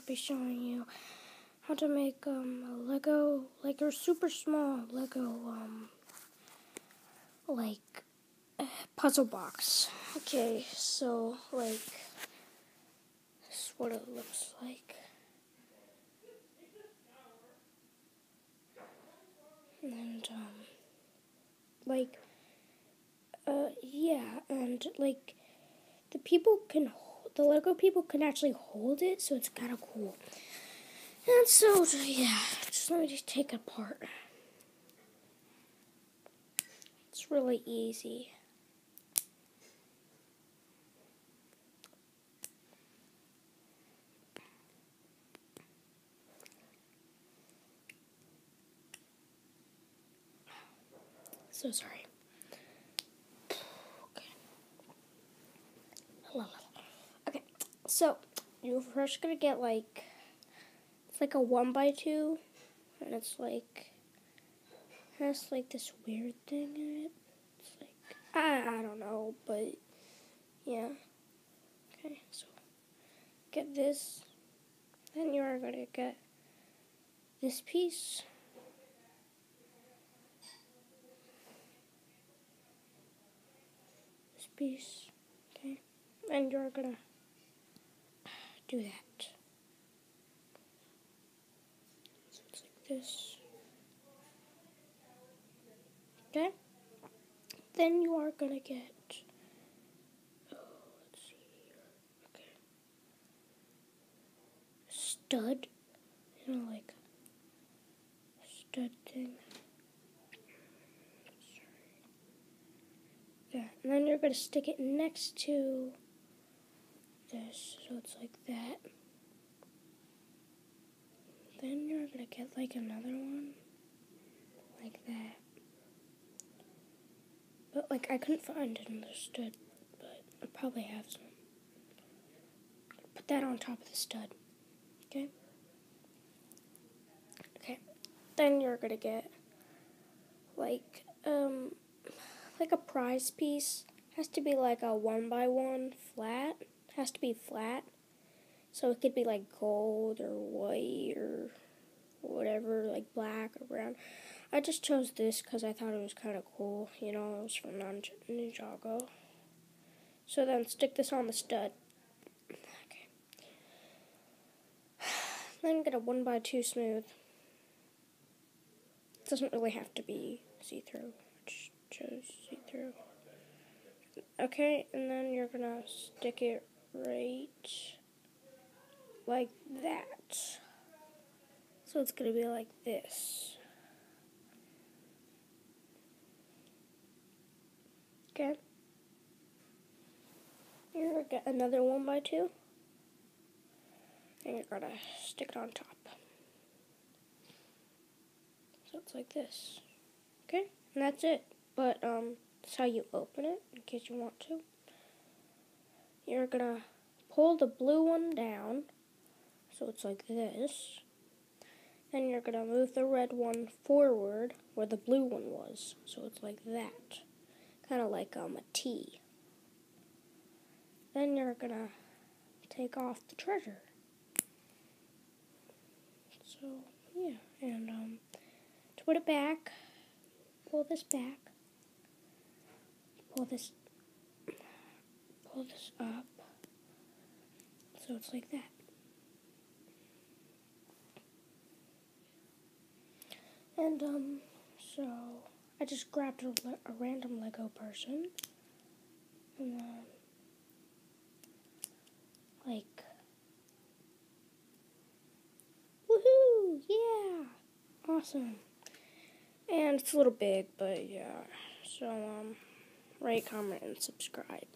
be showing you how to make a Lego, like a super small Lego, like puzzle box. Okay, so like this is what it looks like. And yeah, and like the Lego people can actually hold it, so it's kind of cool. And so yeah, just let me just take it apart. It's really easy. So sorry. Okay, so you're first gonna get it's like a 1x2, and it has like this weird thing in it. It's like I don't know, but yeah. Okay, so get this. Then you are gonna get this piece. This piece. Okay, and you're gonna do that. So it's like this. Okay? Then you are gonna get, let's see here. Okay. Stud. You know, like a stud thing. Sorry. That. And then you're gonna stick it next to this, so it's like that. Then you're gonna get like another one, like that. But like I couldn't find another stud, but I probably have some. Put that on top of the stud. Okay? Okay. Then you're gonna get like a prize piece. Has to be like a 1x1 flat. Has to be flat. So it could be like gold or white or whatever, like black or brown. I just chose this because I thought it was kind of cool. You know, it was from Ninjago. So then stick this on the stud. Okay. Then get a 1x2 smooth. It doesn't really have to be see-through. I just chose see-through. Okay, and then you're gonna stick it right like that. So it's gonna be like this. Okay. You're gonna get another 1x2. And you're gonna stick it on top. So it's like this. Okay? And that's it. But that's how you open it, in case you want to. You're gonna pull the blue one down. So it's like this. Then you're gonna move the red one forward where the blue one was. So it's like that. Kind of like a T. Then you're gonna take off the treasure. So yeah, and to put it back, pull this back, pull this up. So it's like that. And so I just grabbed a random Lego person, and then like, woohoo! Yeah, awesome. And it's a little big, but yeah. So rate, comment, and subscribe.